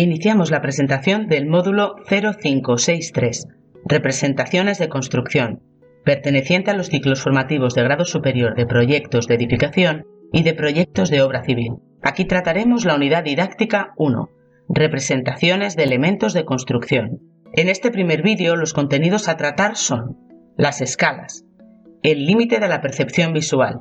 Iniciamos la presentación del módulo 0563, Representaciones de construcción, perteneciente a los ciclos formativos de grado superior de proyectos de edificación y de proyectos de obra civil. Aquí trataremos la unidad didáctica 1, Representaciones de elementos de construcción. En este primer vídeo los contenidos a tratar son las escalas, el límite de la percepción visual.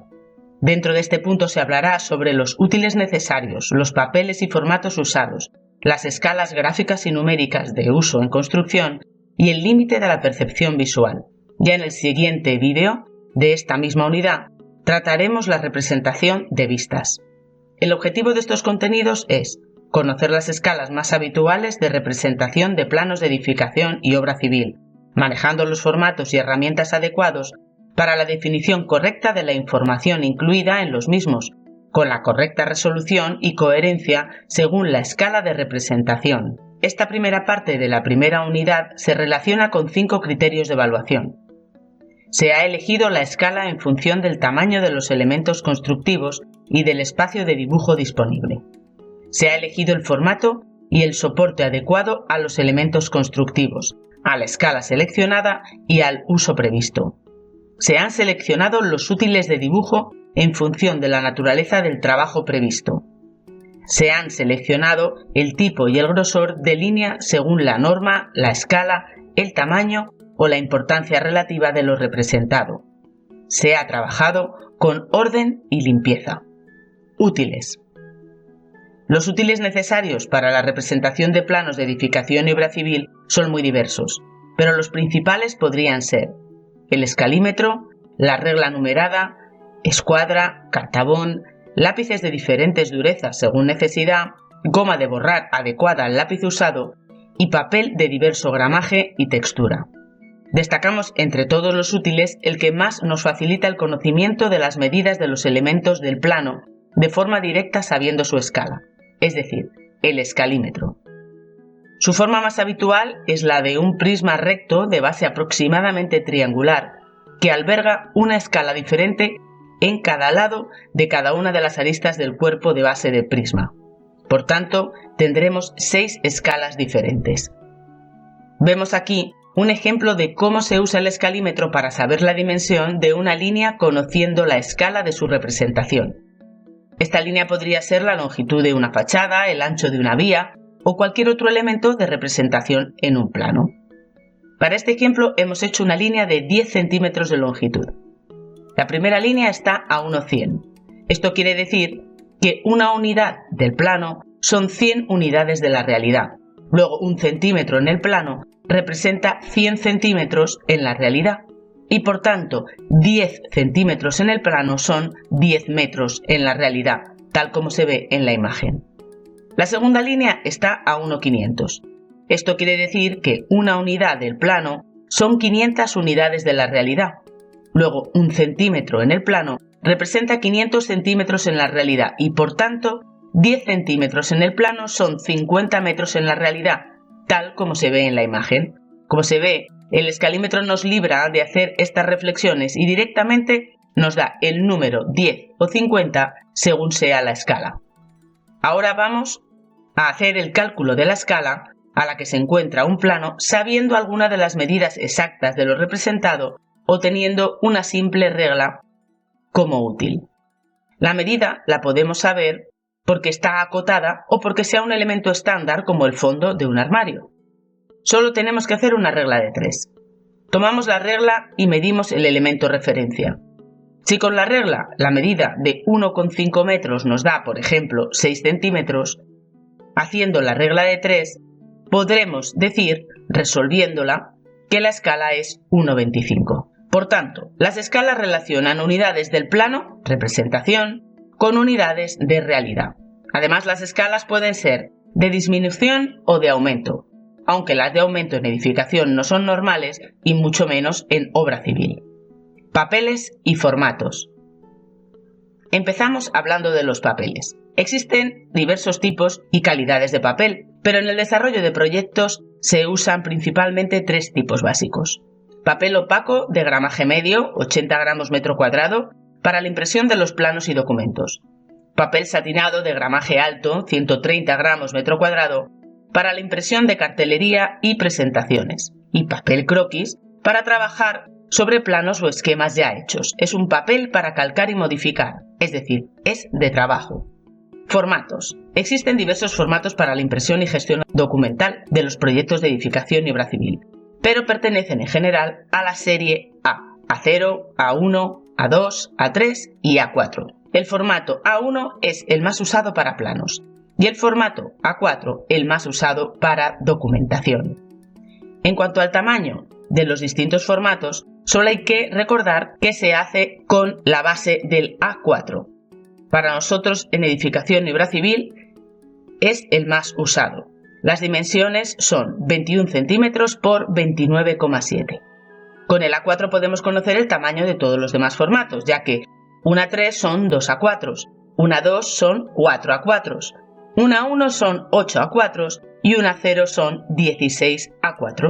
Dentro de este punto se hablará sobre los útiles necesarios, los papeles y formatos usados, las escalas gráficas y numéricas de uso en construcción y el límite de la percepción visual. Ya en el siguiente vídeo de esta misma unidad trataremos la representación de vistas. El objetivo de estos contenidos es conocer las escalas más habituales de representación de planos de edificación y obra civil, manejando los formatos y herramientas adecuados para la definición correcta de la información incluida en los mismos, con la correcta resolución y coherencia según la escala de representación. Esta primera parte de la primera unidad se relaciona con 5 criterios de evaluación. Se ha elegido la escala en función del tamaño de los elementos constructivos y del espacio de dibujo disponible. Se ha elegido el formato y el soporte adecuado a los elementos constructivos, a la escala seleccionada y al uso previsto. Se han seleccionado los útiles de dibujo en función de la naturaleza del trabajo previsto. Se han seleccionado el tipo y el grosor de línea según la norma, la escala, el tamaño o la importancia relativa de lo representado. Se ha trabajado con orden y limpieza. Útiles. Los útiles necesarios para la representación de planos de edificación y obra civil son muy diversos, pero los principales podrían ser el escalímetro, la regla numerada, escuadra, cartabón, lápices de diferentes durezas según necesidad, goma de borrar adecuada al lápiz usado y papel de diverso gramaje y textura. Destacamos entre todos los útiles el que más nos facilita el conocimiento de las medidas de los elementos del plano de forma directa sabiendo su escala, es decir, el escalímetro. Su forma más habitual es la de un prisma recto de base aproximadamente triangular, que alberga una escala diferente en cada lado de cada una de las aristas del cuerpo de base del prisma. Por tanto, tendremos 6 escalas diferentes. Vemos aquí un ejemplo de cómo se usa el escalímetro para saber la dimensión de una línea conociendo la escala de su representación. Esta línea podría ser la longitud de una fachada, el ancho de una vía o cualquier otro elemento de representación en un plano. Para este ejemplo hemos hecho una línea de 10 centímetros de longitud. La primera línea está a 1/100. Esto quiere decir que una unidad del plano son 100 unidades de la realidad. Luego, un centímetro en el plano representa 100 centímetros en la realidad y por tanto 10 centímetros en el plano son 10 metros en la realidad, tal como se ve en la imagen. La segunda línea está a 1/500. Esto quiere decir que una unidad del plano son 500 unidades de la realidad. Luego, un centímetro en el plano representa 500 centímetros en la realidad y por tanto 10 centímetros en el plano son 50 metros en la realidad, tal como se ve en la imagen. Como se ve, el escalímetro nos libra de hacer estas reflexiones y directamente nos da el número 10 o 50 según sea la escala. Ahora vamos a hacer el cálculo de la escala a la que se encuentra un plano sabiendo alguna de las medidas exactas de lo representado o teniendo una simple regla como útil. La medida la podemos saber porque está acotada o porque sea un elemento estándar como el fondo de un armario. Solo tenemos que hacer una regla de 3. Tomamos la regla y medimos el elemento referencia. Si con la regla la medida de 1,5 metros nos da, por ejemplo, 6 centímetros, haciendo la regla de 3, podremos decir, resolviéndola, que la escala es 1,25. Por tanto, las escalas relacionan unidades del plano, representación, con unidades de realidad. Además, las escalas pueden ser de disminución o de aumento, aunque las de aumento en edificación no son normales y mucho menos en obra civil. Papeles y formatos. Empezamos hablando de los papeles. Existen diversos tipos y calidades de papel, pero en el desarrollo de proyectos se usan principalmente 3 tipos básicos. Papel opaco de gramaje medio, 80 gramos metro cuadrado, para la impresión de los planos y documentos. Papel satinado de gramaje alto, 130 gramos metro cuadrado, para la impresión de cartelería y presentaciones, y papel croquis para trabajar sobre planos o esquemas ya hechos. Es un papel para calcar y modificar, es decir, es de trabajo. Formatos. Existen diversos formatos para la impresión y gestión documental de los proyectos de edificación y obra civil, pero pertenecen en general a la serie A, A0, A1, A2, A3 y A4. El formato A1 es el más usado para planos y el formato A4 el más usado para documentación. En cuanto al tamaño de los distintos formatos, solo hay que recordar que se hace con la base del A4. Para nosotros en edificación y obra civil es el más usado. Las dimensiones son 21 centímetros por 29,7. Con el A4 podemos conocer el tamaño de todos los demás formatos, ya que un A3 son 2 A4, un A2 son 4 A4, un A1 son 8 A4 y un A0 son 16 A4.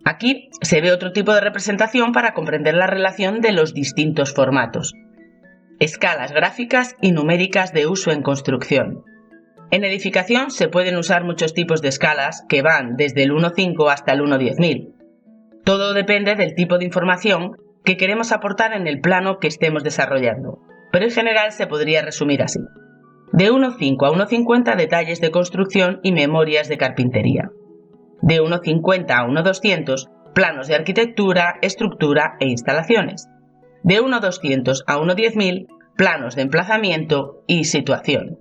Aquí se ve otro tipo de representación para comprender la relación de los distintos formatos. Escalas gráficas y numéricas de uso en construcción. En edificación se pueden usar muchos tipos de escalas que van desde el 1.5 hasta el 1.10.000. Todo depende del tipo de información que queremos aportar en el plano que estemos desarrollando, pero en general se podría resumir así. De 1.5 a 1.50 detalles de construcción y memorias de carpintería. De 1.50 a 1.200 planos de arquitectura, estructura e instalaciones. De 1.200 a 1.10.000 planos de emplazamiento y situación.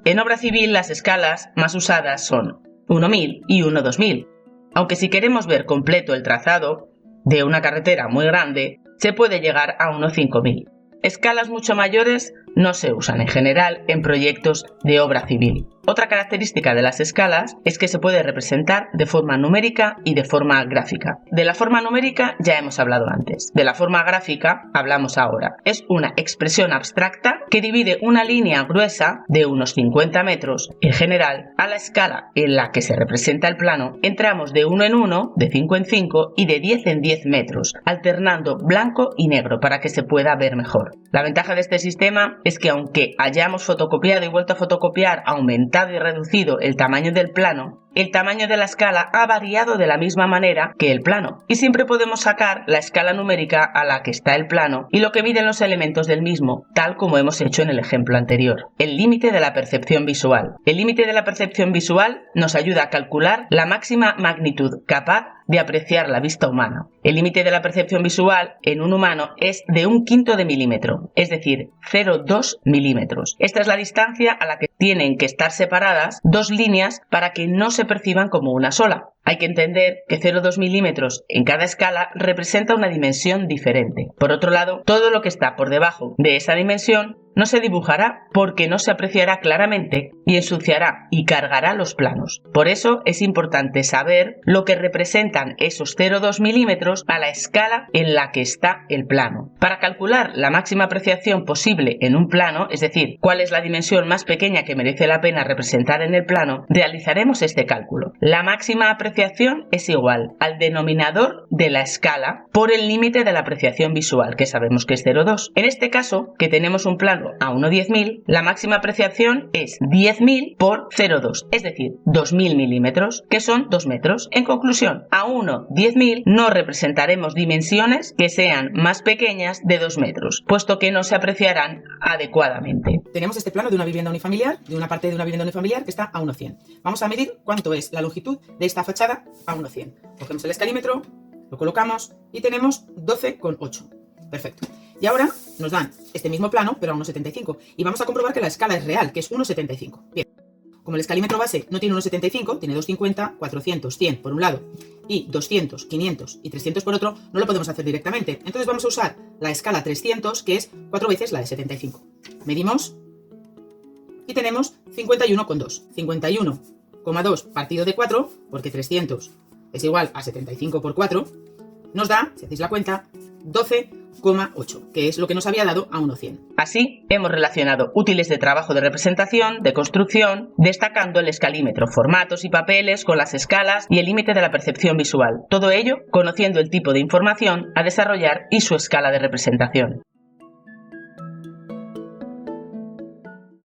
En obra civil las escalas más usadas son 1.1000 y 1.2000, aunque si queremos ver completo el trazado de una carretera muy grande, se puede llegar a 1.5000. Escalas mucho mayores no se usan en general en proyectos de obra civil. Otra característica de las escalas es que se puede representar de forma numérica y de forma gráfica. De la forma numérica ya hemos hablado antes. De la forma gráfica hablamos ahora. Es una expresión abstracta que divide una línea gruesa de unos 50 metros, en general, a la escala en la que se representa el plano, en tramos de 1 en 1, de 5 en 5 y de 10 en 10 metros, alternando blanco y negro para que se pueda ver mejor. La ventaja de este sistema es que aunque hayamos fotocopiado y vuelto a fotocopiar, aumentado y reducido el tamaño del plano, el tamaño de la escala ha variado de la misma manera que el plano, y siempre podemos sacar la escala numérica a la que está el plano y lo que miden los elementos del mismo, tal como hemos hecho en el ejemplo anterior. El límite de la percepción visual. El límite de la percepción visual nos ayuda a calcular la máxima magnitud capaz de apreciar la vista humana. El límite de la percepción visual en un humano es de 1/5 de milímetro, es decir, 0,2 milímetros. Esta es la distancia a la que tienen que estar separadas dos líneas para que no se perciban como una sola. Hay que entender que 0,2 milímetros en cada escala representa una dimensión diferente. Por otro lado, todo lo que está por debajo de esa dimensión no se dibujará porque no se apreciará claramente y ensuciará y cargará los planos. Por eso es importante saber lo que representan esos 0,2 milímetros a la escala en la que está el plano. Para calcular la máxima apreciación posible en un plano, es decir, cuál es la dimensión más pequeña que merece la pena representar en el plano, realizaremos este cálculo. La máxima apreciación es igual al denominador de la escala por el límite de la apreciación visual, que sabemos que es 0,2. En este caso, que tenemos un plano a 1/10.000, la máxima apreciación es 10.000 por 0,2, es decir, 2.000 milímetros, que son 2 metros. En conclusión, a 1/10.000 no representaremos dimensiones que sean más pequeñas de 2 metros, puesto que no se apreciarán adecuadamente. Tenemos este plano de una vivienda unifamiliar, de una parte de una vivienda unifamiliar que está a 1,100. Vamos a medir cuánto es la longitud de esta fachada a 1,100. Cogemos el escalímetro, lo colocamos y tenemos 12,8. Perfecto. Y ahora nos dan este mismo plano, pero a 1,75. Y vamos a comprobar que la escala es real, que es 1,75. Bien. Como el escalímetro base no tiene 1,75, tiene 250, 400, 100 por un lado y 200, 500 y 300 por otro, no lo podemos hacer directamente. Entonces vamos a usar la escala 300, que es 4 veces la de 75. Medimos y tenemos 51,2. 51,2 partido de 4, porque 300 es igual a 75 por 4, nos da, si hacéis la cuenta, 12,8, que es lo que nos había dado a 1,100. Así, hemos relacionado útiles de trabajo de representación, de construcción, destacando el escalímetro, formatos y papeles con las escalas y el límite de la percepción visual. Todo ello conociendo el tipo de información a desarrollar y su escala de representación.